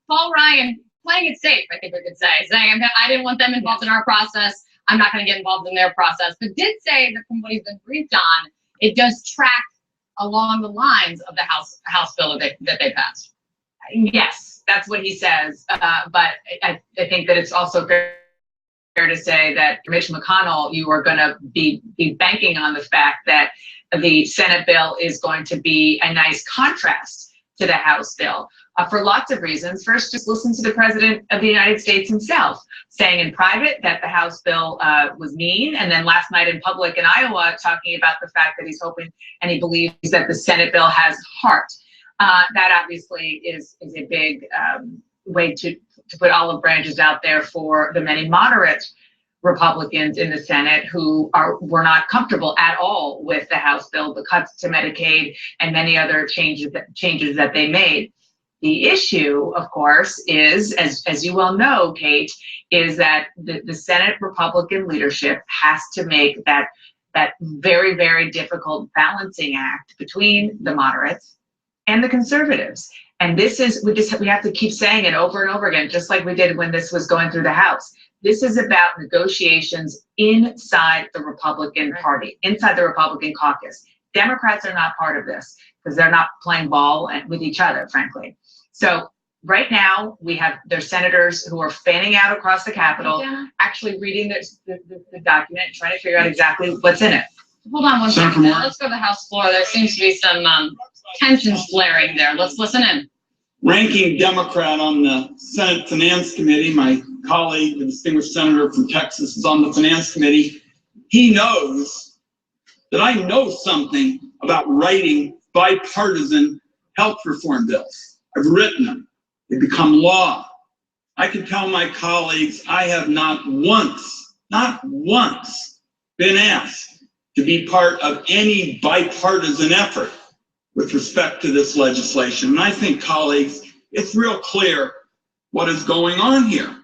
Paul Ryan playing it safe, I think we could say, saying I didn't want them involved in our process. I'm not going to get involved in their process, but did say that from what he's been briefed on, it does track along the lines of the House bill that they passed. Yes, that's what he says. But I think that it's also fair to say that Mitch McConnell, you are going to be banking on the fact that the Senate bill is going to be a nice contrast to the House bill for lots of reasons. First, just listen to the President of the United States himself saying in private that the House bill was mean, and then last night in public in Iowa talking about the fact that he's hoping and he believes that the Senate bill has heart. That obviously is a big way to put olive branches out there for the many moderate Republicans in the Senate who were not comfortable at all with the House bill, the cuts to Medicaid, and many other changes that they made. The issue, of course, is, as you well know, Kate, is that the Senate Republican leadership has to make that very, very difficult balancing act between the moderates and the conservatives. And this is, we have to keep saying it over and over again, just like we did when this was going through the House. This is about negotiations inside the Republican Party, inside the Republican caucus. Democrats are not part of this because they're not playing ball with each other, frankly. So right now we have their senators who are fanning out across the Capitol, actually reading the document, trying to figure out exactly what's in it. Hold on one second. Let's go to the House floor. There seems to be some tensions flaring there. Let's listen in. Ranking Democrat on the Senate Finance Committee, my colleague, the distinguished senator from Texas, is on the Finance Committee. He knows that I know something about writing bipartisan health reform bills. I've written them. They become law. I can tell my colleagues I have not once been asked to be part of any bipartisan effort with respect to this legislation. And I think, colleagues, it's real clear what is going on here.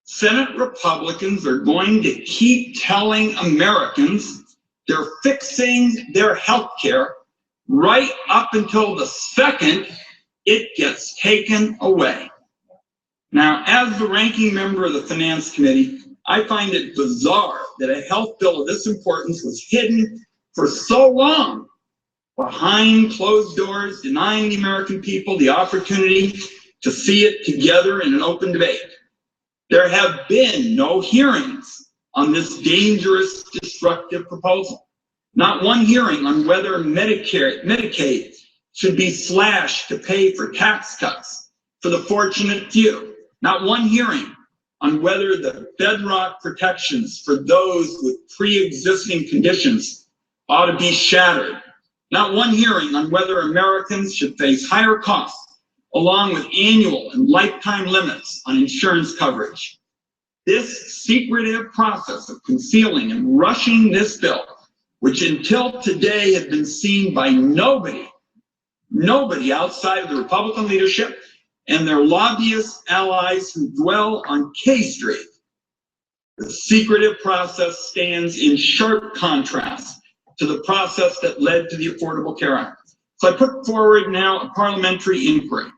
Senate Republicans are going to keep telling Americans they're fixing their health care right up until the second it gets taken away. Now, as the ranking member of the Finance Committee, I find it bizarre that a health bill of this importance was hidden for so long behind closed doors, denying the American people the opportunity to see it together in an open debate. There have been no hearings on this dangerous, destructive proposal. Not one hearing on whether Medicaid should be slashed to pay for tax cuts for the fortunate few. Not one hearing on whether the bedrock protections for those with pre-existing conditions ought to be shattered. Not one hearing on whether Americans should face higher costs, along with annual and lifetime limits on insurance coverage. This secretive process of concealing and rushing this bill, which until today had been seen by nobody outside of the Republican leadership and their lobbyist allies who dwell on K Street. The secretive process stands in sharp contrast to the process that led to the Affordable Care Act. So I put forward now a parliamentary inquiry.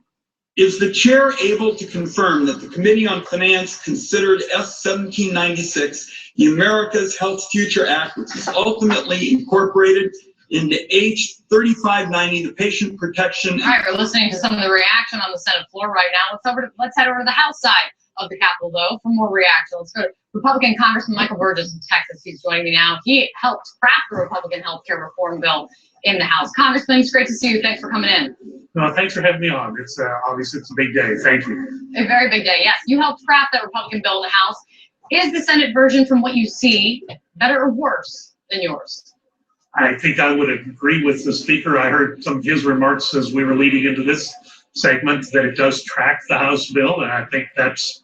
Is the chair able to confirm that the Committee on Finance considered S 1796, the America's Health Future Act, which was ultimately incorporated into H 3590, the Patient Protection? All right, we're listening to some of the reaction on the Senate floor right now. Let's head over to the House side of the Capitol, though, for more reaction. Let's go to Republican Congressman Michael Burgess in Texas. He's joining me now. He helped craft the Republican health care reform bill in the House. Congressman, it's great to see you. Thanks for coming in. No, thanks for having me on. It's obviously it's a big day. Thank you. A very big day. Yes, you helped craft that Republican bill in the House. Is the Senate version, from what you see, better or worse than yours? I think I would agree with the speaker. I heard some of his remarks as we were leading into this segment that it does track the House bill, and I think that's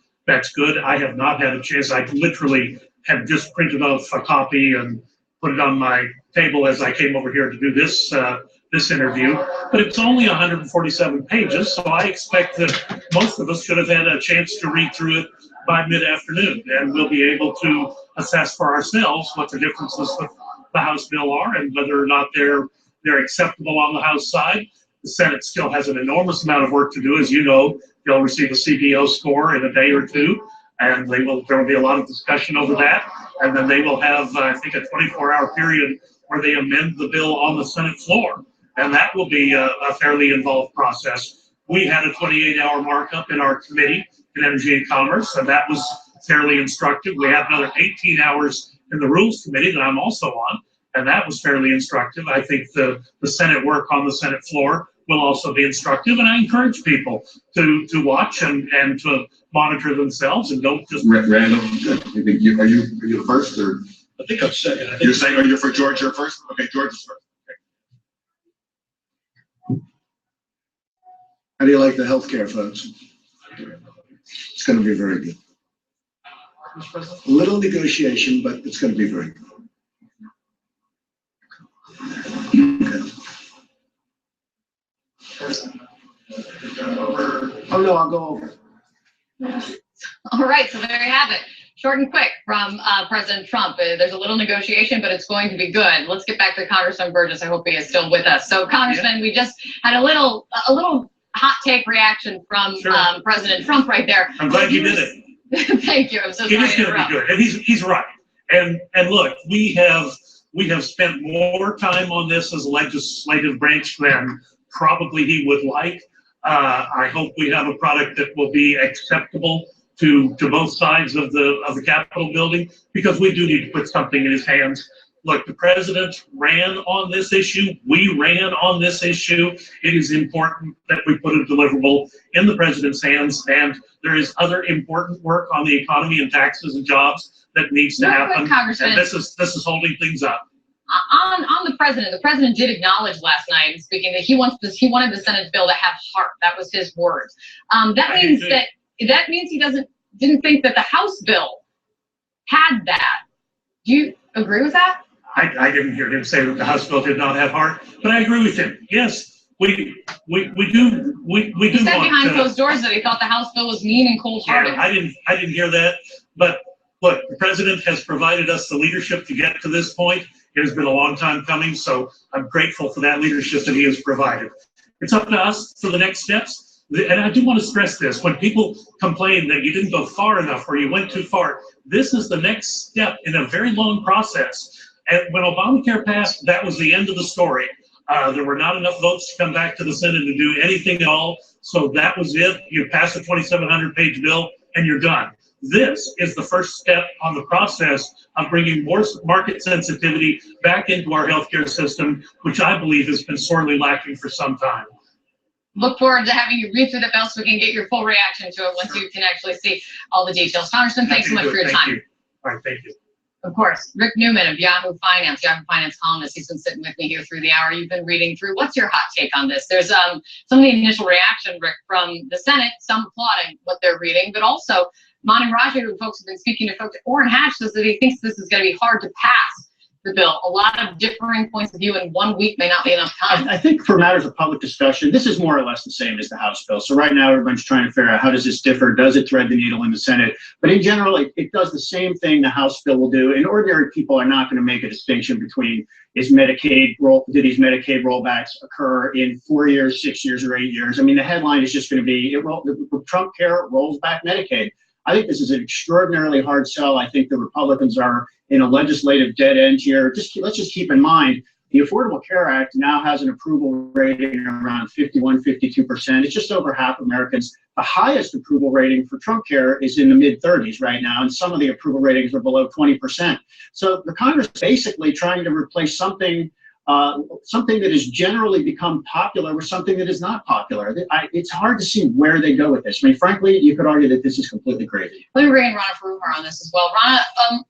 good. I have not had a chance. I literally have just printed off a copy and put it on my table as I came over here to do this interview. But it's only 147 pages, so I expect that most of us should have had a chance to read through it by mid-afternoon, and we'll be able to assess for ourselves what the differences with the House bill are and whether or not they're acceptable on the House side. The Senate still has an enormous amount of work to do. As you know, they'll receive a CBO score in a day or two, and there will be a lot of discussion over that. And then they will have, I think, a 24-hour period where they amend the bill on the Senate floor. And that will be a fairly involved process. We had a 28-hour markup in our committee in Energy and Commerce, and that was fairly instructive. We have another 18 hours in the Rules Committee that I'm also on, and that was fairly instructive. I think the Senate work on the Senate floor will also be instructive, and I encourage people to watch and to monitor themselves and don't just. Randall, are you first or? I think I'm second. You're second, or you're for George, you're first? Okay, George is first. Okay. How do you like the healthcare, folks? It's going to be very good. A little negotiation, but it's going to be very good. Oh, no, I'll go over. All right, so there you have it. Short and quick from President Trump. There's a little negotiation, but it's going to be good. Let's get back to Congressman Burgess. I hope he is still with us. So, Congressman, we just had a little hot take reaction from President Trump right there. I'm glad you did it. Thank you. I'm so sorry It is going to be good, and he's right. And look, we have spent more time on this as a legislative branch than probably he would like. I hope we have a product that will be acceptable to both sides of the Capitol building, because we do need to put something in his hands. Look, the president ran on this issue. We ran on this issue. It is important that we put a deliverable in the president's hands, and there is other important work on the economy and taxes and jobs that needs to happen. Congressman. And this is holding things up. On the president did acknowledge last night in speaking that he wanted the Senate bill to have heart. That was his words. That means he didn't think that the House bill had that. Do you agree with that? I didn't hear him say that the House bill did not have heart, but I agree with him. Yes, we do. He said behind closed doors that he thought the House bill was mean and cold-hearted. Yeah, I didn't hear that. But look, the president has provided us the leadership to get to this point. It has been a long time coming, so I'm grateful for that leadership that he has provided. It's up to us for the next steps. And I do want to stress this. When people complain that you didn't go far enough or you went too far, this is the next step in a very long process. And when Obamacare passed, that was the end of the story. There were not enough votes to come back to the Senate to do anything at all. So that was it. You pass a 2,700-page bill and you're done. This is the first step on the process of bringing more market sensitivity back into our healthcare system, which I believe has been sorely lacking for some time. Look forward to having you read through the bill so we can get your full reaction to it once you can actually see all the details. Congressman, thanks so much for your time. All right, thank you. Of course, Rick Newman of Yahoo Finance columnist. He's been sitting with me here through the hour. You've been reading through. What's your hot take on this? There's some of the initial reaction, Rick, from the Senate, some applauding what they're reading, but also Mani Raja, who folks have been speaking to, folks, Orrin Hatch says that he thinks this is going to be hard to pass the bill. A lot of differing points of view in 1 week may not be enough time. I think for matters of public discussion, this is more or less the same as the House bill. So right now, everyone's trying to figure out how does this differ? Does it thread the needle in the Senate? But in general, it does the same thing the House bill will do. And ordinary people are not going to make a distinction between do these Medicaid rollbacks occur in 4 years, 6 years, or 8 years? I mean, the headline is just going to be, Trump care rolls back Medicaid. I think this is an extraordinarily hard sell. I think the Republicans are in a legislative dead end here. Let's just keep in mind, the Affordable Care Act now has an approval rating around 51, 52%. It's just over half Americans. The highest approval rating for Trump care is in the mid-30s right now, and some of the approval ratings are below 20%. So the Congress is basically trying to replace something that has generally become popular with something that is not popular. It's hard to see where they go with this. I mean, frankly, you could argue that this is completely crazy. Let me bring in Rana Faroohar on this as well. Rana,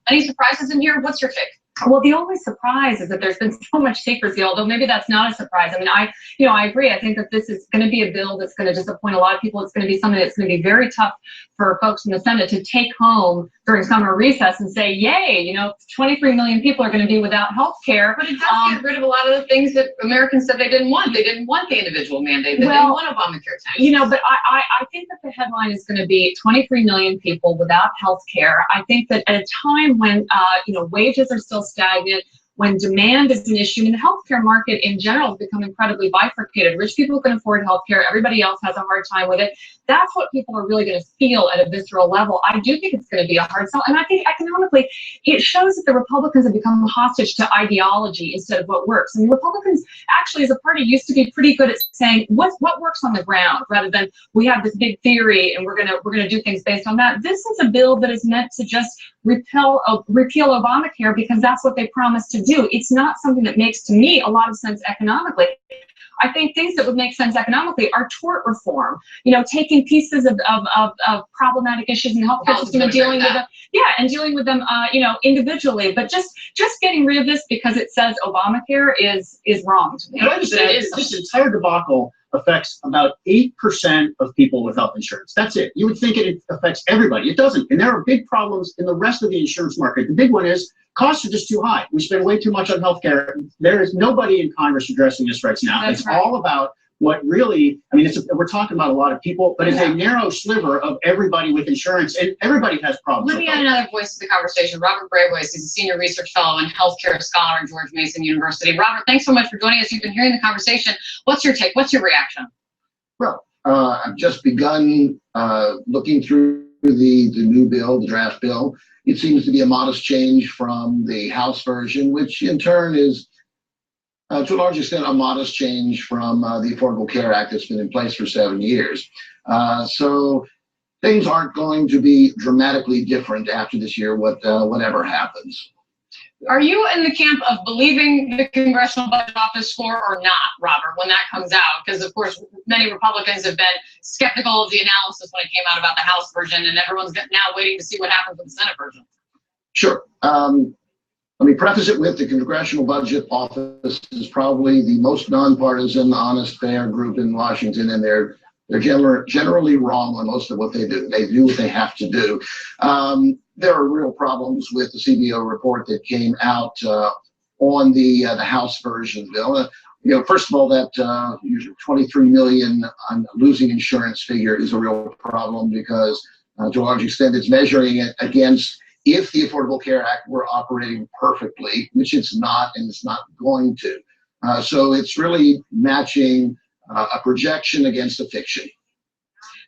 any surprises in here? What's your take? Well, the only surprise is that there's been so much secrecy, although maybe that's not a surprise. I mean, I agree. I think that this is going to be a bill that's going to disappoint a lot of people. It's going to be something that's going to be very tough for folks in the Senate to take home during summer recess and say, yay, 23 million people are going to be without health care. But it does get rid of a lot of the things that Americans said they didn't want. They didn't want the individual mandate. They didn't want Obamacare tax. But I think that the headline is going to be 23 million people without health care. I think that at a time when, wages are still stagnant, when demand is an issue. And the healthcare market in general has become incredibly bifurcated. Rich people can afford healthcare. Everybody else has a hard time with it. That's what people are really going to feel at a visceral level. I do think it's going to be a hard sell. And I think economically, it shows that the Republicans have become hostage to ideology instead of what works. And the Republicans actually as a party used to be pretty good at saying what works on the ground rather than we have this big theory and we're gonna do things based on that. This is a bill that is meant to just repeal Obamacare because that's what they promised to do. It's not something that makes, to me, a lot of sense economically. I think things that would make sense economically are tort reform, taking pieces of problematic issues in the healthcare system and dealing with them, dealing with them, individually. But just getting rid of this because it says Obamacare is wrong to me. Can I just say, this entire debacle affects about 8% of people with health insurance. That's it. You would think it affects everybody. It doesn't. And there are big problems in the rest of the insurance market. The big one is costs are just too high. We spend way too much on healthcare. There is nobody in Congress addressing this right now. That's it's right. all about what really, we're talking about a lot of people, but it's a narrow sliver of everybody with insurance, and everybody has problems. Let me add another voice to the conversation. Robert Brayboy, he's a senior research fellow and healthcare scholar at George Mason University. Robert, thanks so much for joining us. You've been hearing the conversation. What's your take? What's your reaction? Well, I've just begun looking through the new bill, the draft bill. It seems to be a modest change from the House version, which in turn is, to a large extent, a modest change from the Affordable Care Act that's been in place for 7 years. So things aren't going to be dramatically different after this year, whatever happens. Are you in the camp of believing the Congressional Budget Office score or not, Robert, when that comes out? Because, of course, many Republicans have been skeptical of the analysis when it came out about the House version, and everyone's now waiting to see what happens with the Senate version. Sure. Let me preface it with the Congressional Budget Office is probably the most nonpartisan, honest, fair group in Washington, and they're generally wrong on most of what they do. They do what they have to do. There are real problems with the CBO report that came out on the House version bill. First of all, that 23 million on losing insurance figure is a real problem because to a large extent it's measuring it against if the Affordable Care Act were operating perfectly, which it's not, and it's not going to. So it's really matching a projection against a fiction.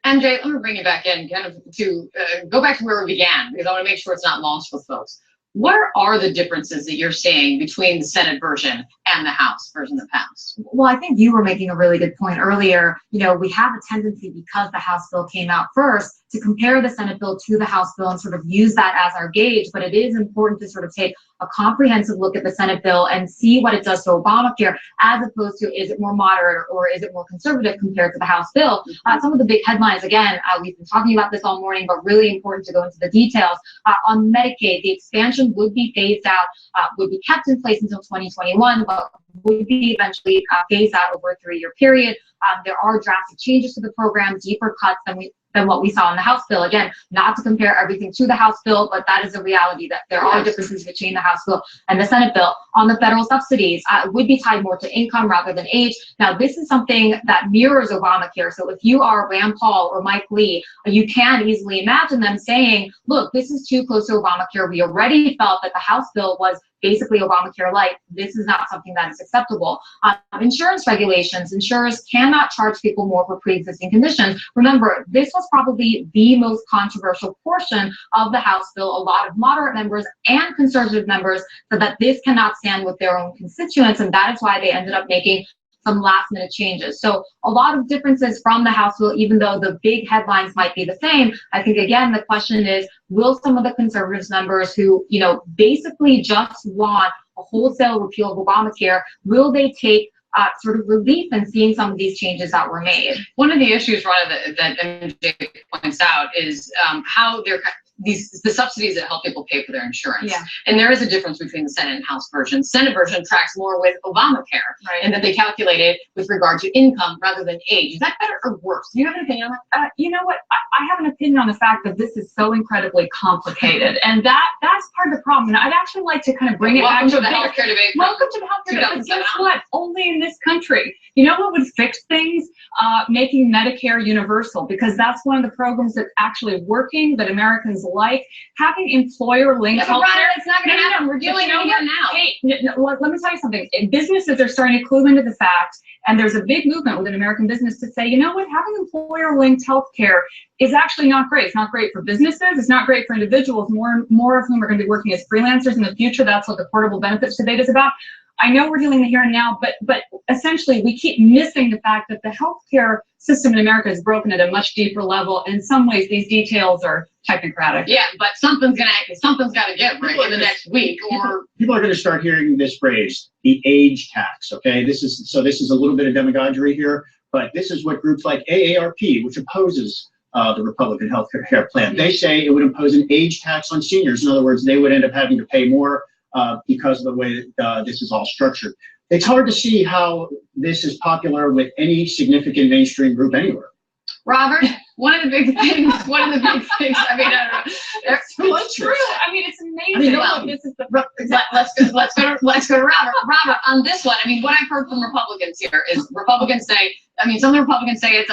MJ, let me bring you back in kind of to go back to where we began, because I want to make sure it's not lost with folks. What are the differences that you're seeing between the Senate version and the House version that passed? Well, I think you were making a really good point earlier. We have a tendency, because the House bill came out first, to compare the Senate bill to the House bill and sort of use that as our gauge. But it is important to sort of take a comprehensive look at the Senate bill and see what it does to Obamacare, as opposed to is it more moderate or is it more conservative compared to the House bill. Some of the big headlines, again, we've been talking about this all morning, but really important to go into the details. On Medicaid, the expansion would be phased out, would be kept in place until 2021, but would be eventually phased out over a 3-year period. There are drastic changes to the program, deeper cuts than what we saw in the House bill. Again, not to compare everything to the House bill, but that is a reality that there are differences between the House bill and the Senate bill. On the federal subsidies, it would be tied more to income rather than age. Now, this is something that mirrors Obamacare. So if you are Rand Paul or Mike Lee, you can easily imagine them saying, look, this is too close to Obamacare. We already felt that the House bill was basically Obamacare-like. This is not something that is acceptable. Insurance regulations, insurers cannot charge people more for pre-existing conditions. Remember, this was probably the most controversial portion of the House bill. A lot of moderate members and conservative members said that this cannot stand with their own constituents, and that is why they ended up making some last-minute changes. So a lot of differences from the House bill, even though the big headlines might be the same. I think, again, the question is, will some of the conservatives members who, basically just want a wholesale repeal of Obamacare, will they take sort of relief in seeing some of these changes that were made? One of the issues, Rhonda, that MJ points out is how they're the subsidies that help people pay for their insurance. Yeah. And there is a difference between the Senate and House version. Senate version tracks more with Obamacare, Right. and that they calculate it with regard to income rather than age. Is that better or worse? Do you have an opinion on that? You know what? I have an opinion on the fact that this is so incredibly complicated, and that's part of the problem. And I'd actually like to kind of bring it back Welcome to to the healthcare debate. Welcome to the healthcare debate. But guess 2007 what? Only in this country. You know what would fix things? Making Medicare universal, because that's one of the programs that's actually working that Americans like having employer-linked Yeah, but health care. Rhonda, it's not gonna happen. We're dealing with it here now. Hey, let me tell you something. Businesses are starting to clue into the fact, and there's a big movement within American business to say, you know what, having employer-linked health care is actually not great. It's not great for businesses. It's not great for individuals, more of whom are going to be working as freelancers in the future. That's what the portable benefits debate is about. I know we're dealing with here and now, but essentially we keep missing the fact that the healthcare system in America is broken at a much deeper level. In some ways, these details are technocratic. Yeah, but something's got to give right in the next week, or People are going to start hearing this phrase, the age tax. Okay, this is a little bit of demagoguery here, but this is what groups like AARP, which opposes the Republican health care plan, they say it would impose an age tax on seniors. In other words, they would end up having to pay more because of the way that this is all structured. It's hard to see how this is popular with any significant mainstream group anywhere. Robert, one of the big things, I mean, I don't know. It's true. I mean, it's amazing. This is the Let's go to Robert. Robert, on this one, I mean, what I've heard from Republicans here is Republicans say, some of the Republicans say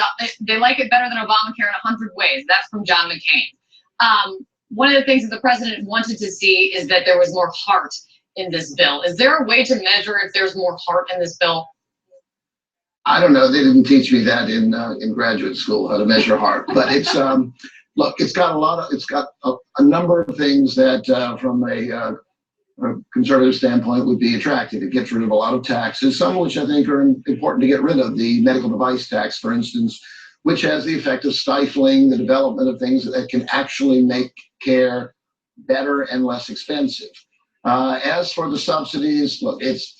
they like it better than Obamacare in 100 ways. That's from John McCain. One of the things that the president wanted to see is that there was more heart in this bill. Is there a way to measure if there's more heart in this bill? I don't know. They didn't teach me that in graduate school, how to measure heart. But it's look, it's got a number of things that from a conservative standpoint would be attractive. It gets rid of a lot of taxes, some of which I think are important to get rid of. The medical device tax, for instance, which has the effect of stifling the development of things that can actually make care better and less expensive. As for the subsidies, look, it's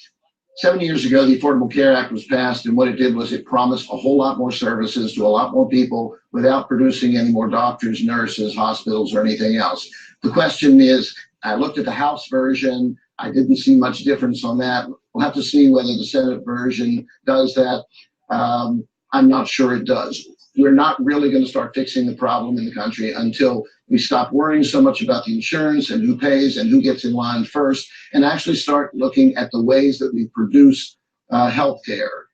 7 years ago, the Affordable Care Act was passed, and what it did was it promised a whole lot more services to a lot more people without producing any more doctors, nurses, hospitals, or anything else. The question is, I looked at the House version. I didn't see much difference on that. We'll have to see whether the Senate version does that. I'm not sure it does. We're not really going to start fixing the problem in the country until we stop worrying so much about the insurance and who pays and who gets in line first, and actually start looking at the ways that we produce health care.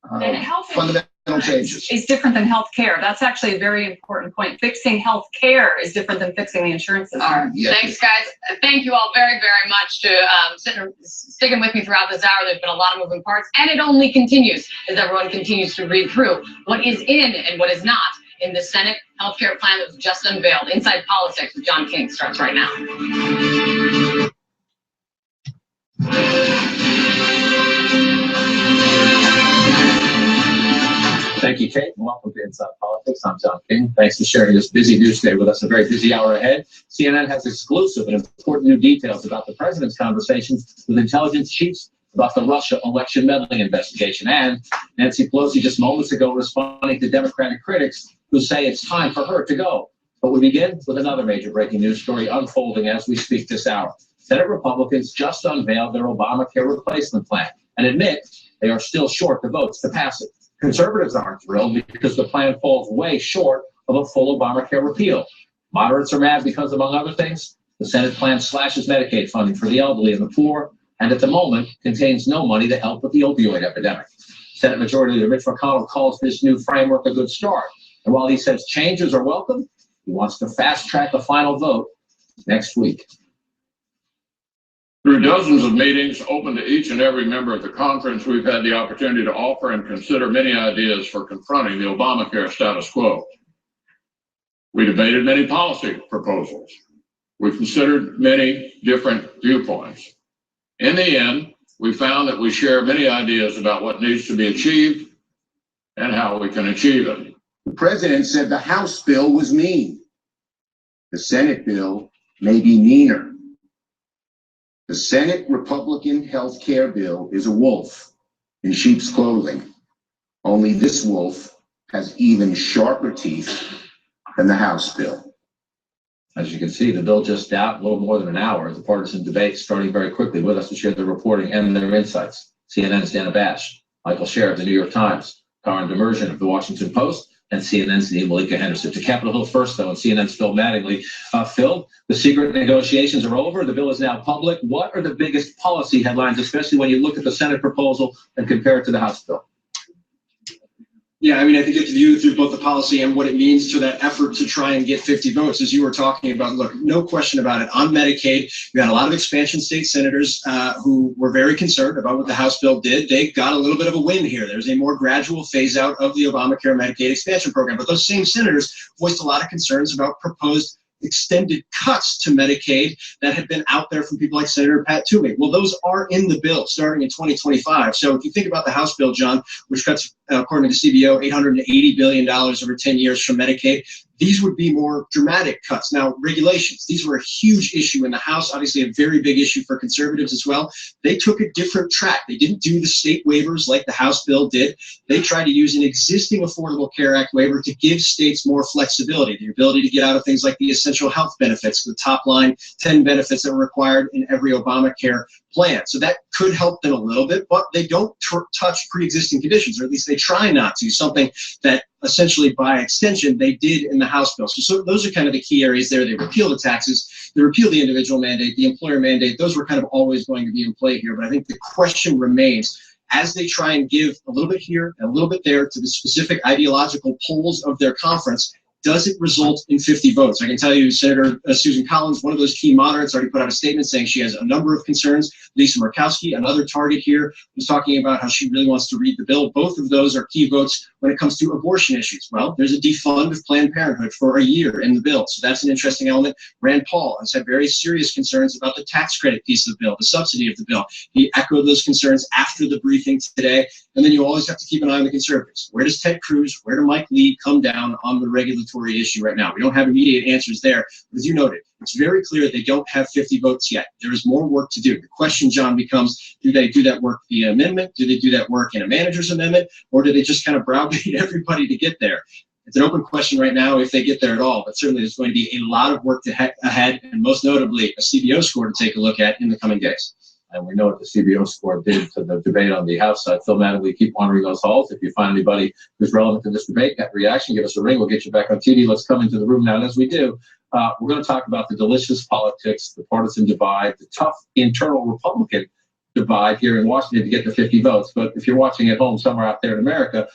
Fundamental changes. Is different than health care. That's actually a very important point. Fixing health care is different than fixing the insurance system. All right. Yes. Thanks, guys. Thank you all very, very much to sticking with me throughout this hour. There's been a lot of moving parts, and it only continues as everyone continues to read through what is in and what is not in the Senate healthcare plan that was just unveiled. Inside Politics with John King starts right now. Thank you, Kate, and welcome to Inside Politics. I'm John King. Thanks for sharing this busy news day with us. A very busy hour ahead. CNN has exclusive and important new details about the president's conversations with intelligence chiefs about the Russia election meddling investigation. And Nancy Pelosi just moments ago responding to Democratic critics who say it's time for her to go. But we begin with another major breaking news story unfolding as we speak this hour. Senate Republicans just unveiled their Obamacare replacement plan and admit they are still short the votes to pass it. Conservatives aren't thrilled because the plan falls way short of a full Obamacare repeal. Moderates are mad because, among other things, the Senate plan slashes Medicaid funding for the elderly and the poor, and at the moment contains no money to help with the opioid epidemic. Senate Majority Leader Mitch McConnell calls this new framework a good start. And while he says changes are welcome, he wants to fast-track the final vote next week. Through dozens of meetings open to each and every member of the conference, we've had the opportunity to offer and consider many ideas for confronting the Obamacare status quo. We debated many policy proposals. We considered many different viewpoints. In the end, we found that we share many ideas about what needs to be achieved and how we can achieve it. The president said the House bill was mean. The Senate bill may be meaner. The Senate Republican health care bill is a wolf in sheep's clothing. Only this wolf has even sharper teeth than the House bill. As you can see, the bill just out a little more than an hour. The partisan debate starting very quickly. With us to share their reporting and their insights. CNN's Dana Bash, Michael Scher of the New York Times, Karen Demersion of the Washington Post, and CNN's Neil Malika Henderson. To Capitol Hill first, though, and CNN's Phil Mattingly. Phil, the secret negotiations are over. The bill is now public. What are the biggest policy headlines, especially when you look at the Senate proposal and compare it to the House bill? Yeah, I mean, I think you have to view it through both the policy and what it means to that effort to try and get 50 votes, as you were talking about. Look, no question about it. On Medicaid, we had a lot of expansion state senators who were very concerned about what the House bill did. They got a little bit of a win here. There's a more gradual phase out of the Obamacare Medicaid expansion program. But those same senators voiced a lot of concerns about proposed extended cuts to Medicaid that had been out there from people like Senator Pat Toomey. Well, those are in the bill starting in 2025. So if you think about the House bill, John, which cuts, according to CBO, $880 billion over 10 years from Medicaid, these would be more dramatic cuts. Now, regulations, these were a huge issue in the House, obviously a very big issue for conservatives as well. They took a different track. They didn't do the state waivers like the House bill did. They tried to use an existing Affordable Care Act waiver to give states more flexibility, the ability to get out of things like the essential health benefits, the top line 10 benefits that were required in every Obamacare plan. So that could help them a little bit, but they don't touch pre-existing conditions, or at least they try not to, something that essentially by extension they did in the House bill. So those are kind of the key areas there. They repeal the taxes, they repeal the individual mandate, the employer mandate. Those were kind of always going to be in play here. But I think the question remains, as they try and give a little bit here and a little bit there to the specific ideological poles of their conference, does it result in 50 votes? I can tell you Senator Susan Collins, one of those key moderates, already put out a statement saying she has a number of concerns. Lisa Murkowski, another target here, was talking about how she really wants to read the bill. Both of those are key votes when it comes to abortion issues. Well, there's a defund of Planned Parenthood for a year in the bill, so that's an interesting element. Rand Paul has had very serious concerns about the tax credit piece of the bill, the subsidy of the bill. He echoed those concerns after the briefing today. And then you always have to keep an eye on the conservatives. Where does Ted Cruz, where do Mike Lee come down on the regulatory issue right now? We don't have immediate answers there. But as you noted, it's very clear they don't have 50 votes yet. There is more work to do. The question, John, becomes, do they do that work via amendment? Do they do that work in a manager's amendment? Or do they just kind of browbeat everybody to get there? It's an open question right now if they get there at all, but certainly there's going to be a lot of work ahead, and most notably a CBO score to take a look at in the coming days. And we know what the CBO score did to the debate on the House side. Phil Madden, we keep wandering those halls. If you find anybody who's relevant to this debate, got reaction, give us a ring. We'll get you back on TV. Let's come into the room now. And as we do, we're going to talk about the delicious politics, the partisan divide, the tough internal Republican divide here in Washington to get the 50 votes. But if you're watching at home somewhere out there in America,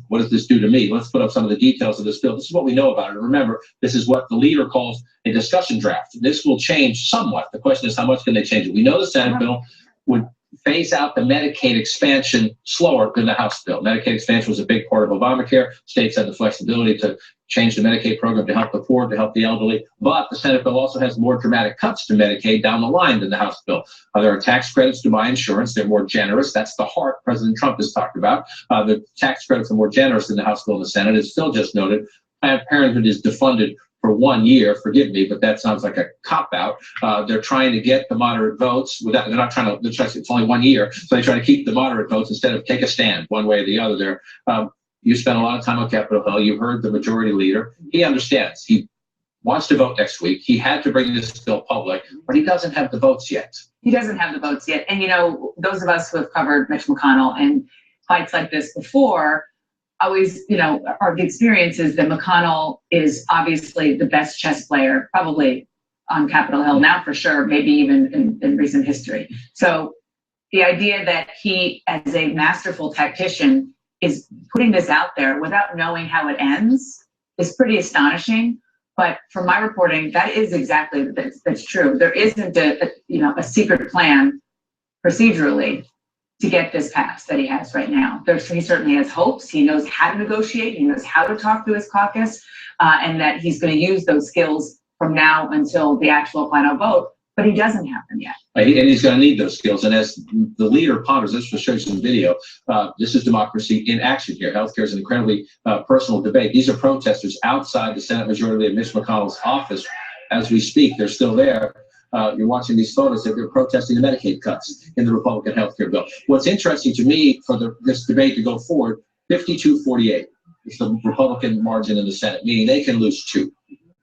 what does this do to me? Let's put up some of the details of this bill. This is what we know about it. And remember, this is what the leader calls a discussion draft. This will change somewhat. The question is, how much can they change it? We know the Senate bill would phase out the Medicaid expansion slower than the House bill. Medicaid expansion was a big part of Obamacare. States had the flexibility to change the Medicaid program to help the poor, to help the elderly. But the Senate bill also has more dramatic cuts to Medicaid down the line than the House bill. There are tax credits to buy insurance. They're more generous. That's the heart President Trump has talked about. The tax credits are more generous than the House bill and the Senate. As Phil just noted, Planned Parenthood is defunded for 1 year. Forgive me, but that sounds like a cop-out. They're trying to get the moderate votes. They're not trying to, it's only 1 year, so they try to keep the moderate votes instead of take a stand one way or the other there. You spent a lot of time on Capitol Hill. You heard the majority leader. He understands. He wants to vote next week. He had to bring this bill public, but he doesn't have the votes yet. He doesn't have the votes yet. And, you know, those of us who have covered Mitch McConnell and fights like this before, always, you know, the experience is that McConnell is obviously the best chess player, probably on Capitol Hill now for sure, maybe even in recent history. So the idea that he, as a masterful tactician, is putting this out there without knowing how it ends is pretty astonishing. But from my reporting, that is exactly that's true. There isn't a secret plan procedurally to get this passed that he has right now. He certainly has hopes. He knows how to negotiate. He knows how to talk to his caucus, and that he's going to use those skills from now until the actual final vote. But he doesn't have them yet. And he's going to need those skills. And as the leader ponders, this will show you some video. This is democracy in action here. Healthcare is an incredibly personal debate. These are protesters outside the Senate Majority Leader Mitch McConnell's office. As we speak, they're still there. You're watching these photos that they're protesting the Medicaid cuts in the Republican healthcare bill. What's interesting to me for this debate to go forward, 52-48 is the Republican margin in the Senate, meaning they can lose 2.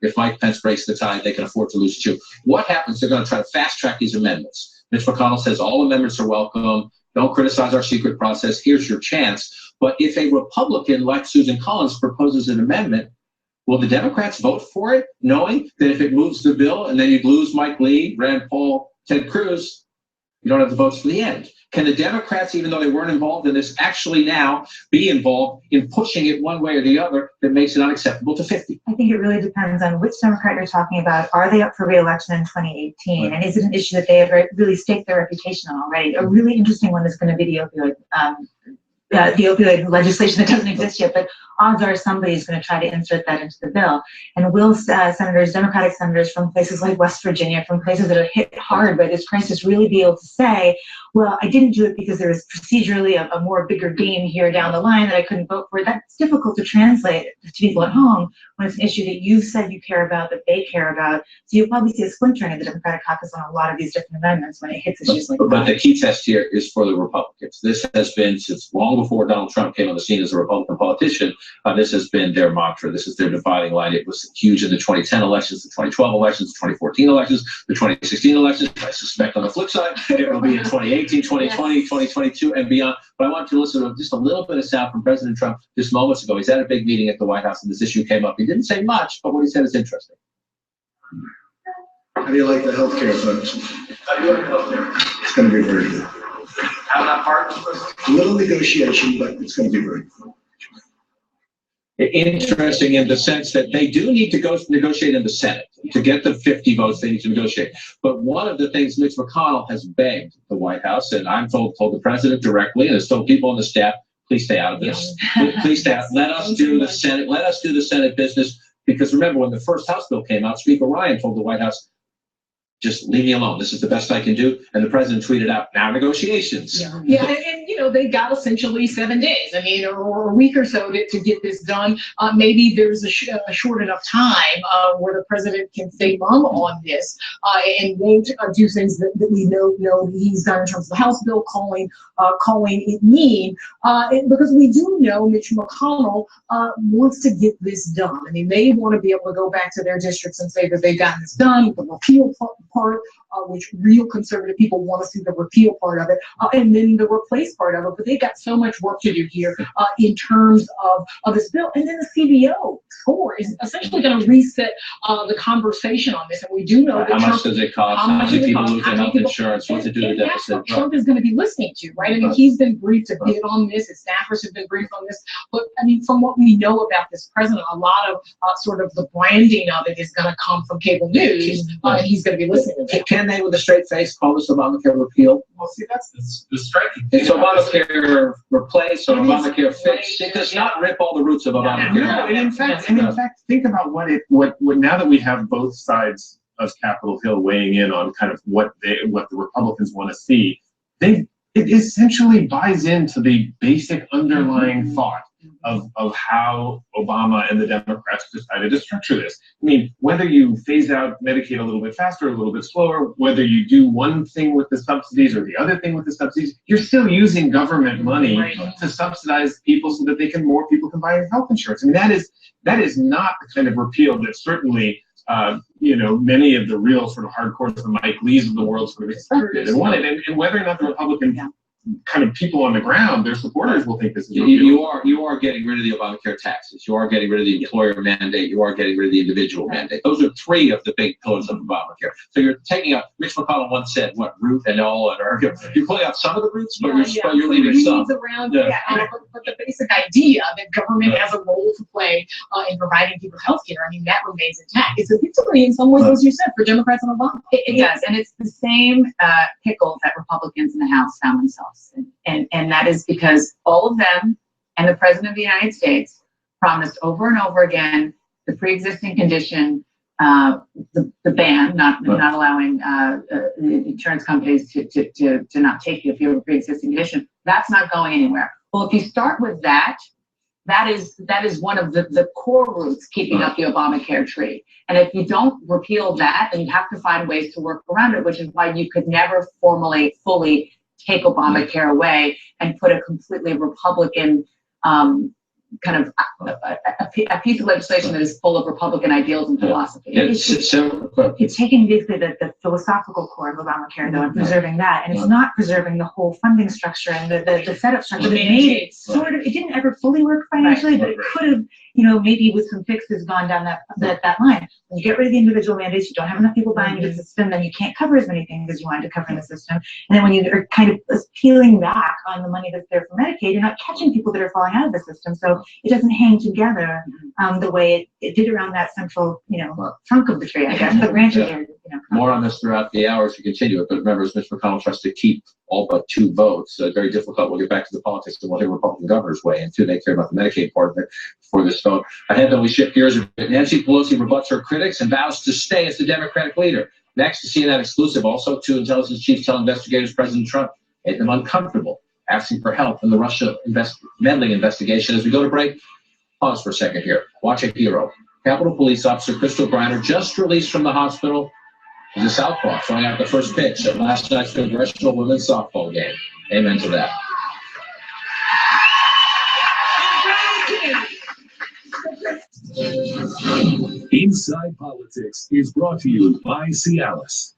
If Mike Pence breaks the tie, they can afford to lose 2. What happens? They're going to try to fast track these amendments. Mitch McConnell says all amendments are welcome. Don't criticize our secret process. Here's your chance. But if a Republican like Susan Collins proposes an amendment, will the Democrats vote for it, knowing that if it moves the bill and then you'd lose Mike Lee, Rand Paul, Ted Cruz, you don't have the votes for the end? Can the Democrats, even though they weren't involved in this, actually now be involved in pushing it one way or the other that makes it unacceptable to 50? I think it really depends on which Democrat you're talking about. Are they up for re-election in 2018? And is it an issue that they have really staked their reputation on already? A really interesting one is going to be the opioid legislation that doesn't exist yet, but odds are somebody's going to try to insert that into the bill. And will senators, Democratic senators from places like West Virginia, from places that are hit hard by this crisis, really be able to say, well, I didn't do it because there was procedurally a more bigger game here down the line that I couldn't vote for? That's difficult to translate to people at home when it's an issue that you've said you care about, that they care about. So you'll probably see a splintering of the Democratic caucus on a lot of these different amendments when it hits issues like that. But the key test here is for the Republicans. This has been since long before Donald Trump came on the scene as a Republican politician. This has been their mantra. This is their dividing line. It was huge in the 2010 elections, the 2012 elections, the 2014 elections, the 2016 elections. I suspect on the flip side, it will be in 2018, 2020, 2022, and beyond. But I want to listen to just a little bit of sound from President Trump just moments ago. He's at a big meeting at the White House, and this issue came up. He didn't say much, but what he said is interesting. How do you like the healthcare folks? How do you like healthcare? It's going to be very good. How that part? A little negotiation, but it's going to be very good. Interesting in the sense that they do need to go negotiate in the Senate. To get the 50 votes, they need to negotiate. But one of the things Mitch McConnell has begged the White House, and I'm told the president directly, and has told people on the staff, please stay out of this. Please stay out. Let us do the Senate. Let us do the Senate business. Because remember, when the first House bill came out, Speaker Ryan told the White House, just leave me alone. This is the best I can do. And the president tweeted out, now negotiations. Yeah, and you know, they got essentially 7 days, I mean, or a week or so to get this done. Maybe there's a short enough time where the president can stay mum on this and won't do things that we know he's done in terms of the House bill, calling it mean. Because we do know Mitch McConnell wants to get this done. I mean, they want to be able to go back to their districts and say that they've gotten this done, the repeal part, which real conservative people want to see the repeal part of it, and then the replace part of it. But they've got so much work to do here in terms of this bill. And then the CBO score is essentially going to reset the conversation on this. And we do know that how much does it cost? How many people lose their health insurance? What to do with the that's deficit? what Trump is going to be listening to, right? I mean, he's been briefed a bit on this. His staffers have been briefed on this. But I mean, from what we know about this president, a lot of sort of the branding of it is going to come from cable news, and he's going to be listening to that. Can they, with a straight face, call this Obamacare repeal? Well, see, that's the striking. It's Obamacare replace or Obamacare fix. It does not rip all the roots of Obamacare. No, and in fact, think about what now that we have both sides of Capitol Hill weighing in on kind of what the Republicans want to see, it essentially buys into the basic underlying thought of how Obama and the Democrats decided to structure this. I mean, whether you phase out Medicaid a little bit faster, a little bit slower, whether you do one thing with the subsidies or the other thing with the subsidies, you're still using government money to subsidize people so that more people can buy health insurance. I mean, that is not the kind of repeal that certainly many of the real sort of hardcore, the Mike Lees of the world sort of expected and wanted, and whether or not the Republican kind of people on the ground, their supporters will think this is you are getting rid of the Obamacare taxes. You are getting rid of the employer mandate. You are getting rid of the individual mandate. Those are three of the big pillars of Obamacare. So you're taking out, Mitch McConnell once said, what, root and all, and you're pulling out some of the roots, but you're leaving some. Around, but the basic idea that government has a role to play in providing people health care, I mean, that remains intact. It's a victory in some ways, as you said, for Democrats and Obama. It does, and it's the same pickle that Republicans in the House found themselves in. And that is because all of them and the President of the United States promised over and over again the pre-existing condition, the ban, not allowing insurance companies to not take you if you have a pre-existing condition. That's not going anywhere. Well, if you start with that is one of the core roots keeping up the Obamacare tree. And if you don't repeal that, then you have to find ways to work around it, which is why you could never formally, fully take Obamacare away and put a completely Republican kind of a piece of legislation that is full of Republican ideals and philosophy. It's taking basically the philosophical core of Obamacare, though, and preserving that, and it's not preserving the whole funding structure and the setup structure that made it sort of. It didn't ever fully work financially, but it could have. maybe with some fixes gone down that line. When you get rid of the individual mandates, you don't have enough people buying into the system, then you can't cover as many things as you wanted to cover in the system. And then when you are kind of peeling back on the money that's there for Medicaid, you're not catching people that are falling out of the system. So it doesn't hang together the way it did around that central, trunk of the tree, I guess. The branches are, More on this throughout the hour as we continue it, but remember, as Mitch McConnell tries to keep all but 2 votes, very difficult. We'll get back to the politics and what the Republican governors weigh in too. They care about the Medicaid part of it for this vote. Ahead, though, we shift gears a bit. Nancy Pelosi rebuts her critics and vows to stay as the Democratic leader. Next, to CNN exclusive, also 2 intelligence chiefs tell investigators President Trump made them uncomfortable, asking for help in the Russia meddling investigation. As we go to break, pause for a second here. Watch a hero. Capitol Police Officer Crystal Griner, just released from the hospital, is a southpaw, throwing out the first pitch at last night's Congressional Women's Softball game. Amen to that. Inside Politics is brought to you by Cialis.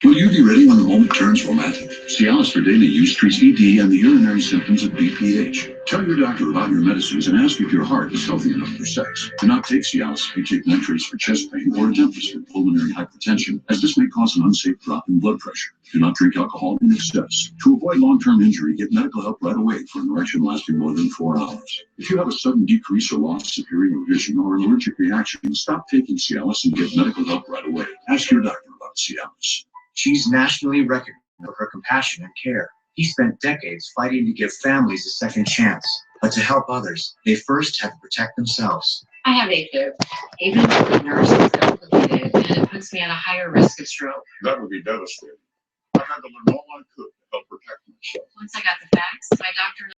Will you be ready when the moment turns romantic? Cialis for daily use treats ED and the urinary symptoms of BPH. Tell your doctor about your medicines and ask if your heart is healthy enough for sex. Do not take Cialis if you take nitrates for chest pain or Adempas for pulmonary hypertension, as this may cause an unsafe drop in blood pressure. Do not drink alcohol in excess. To avoid long-term injury, get medical help right away for an erection lasting more than 4 hours. If you have a sudden decrease or loss of hearing or vision or an allergic reaction, stop taking Cialis and get medical help right away. Ask your doctor about Cialis. She's nationally recognized for her compassion and care. He spent decades fighting to give families a second chance. But to help others, they first have to protect themselves. I have AFib. Even with the nurse is implicated, and it puts me at a higher risk of stroke. That would be devastating. I had to learn all I could to help protect myself. Once I got the facts, my doctor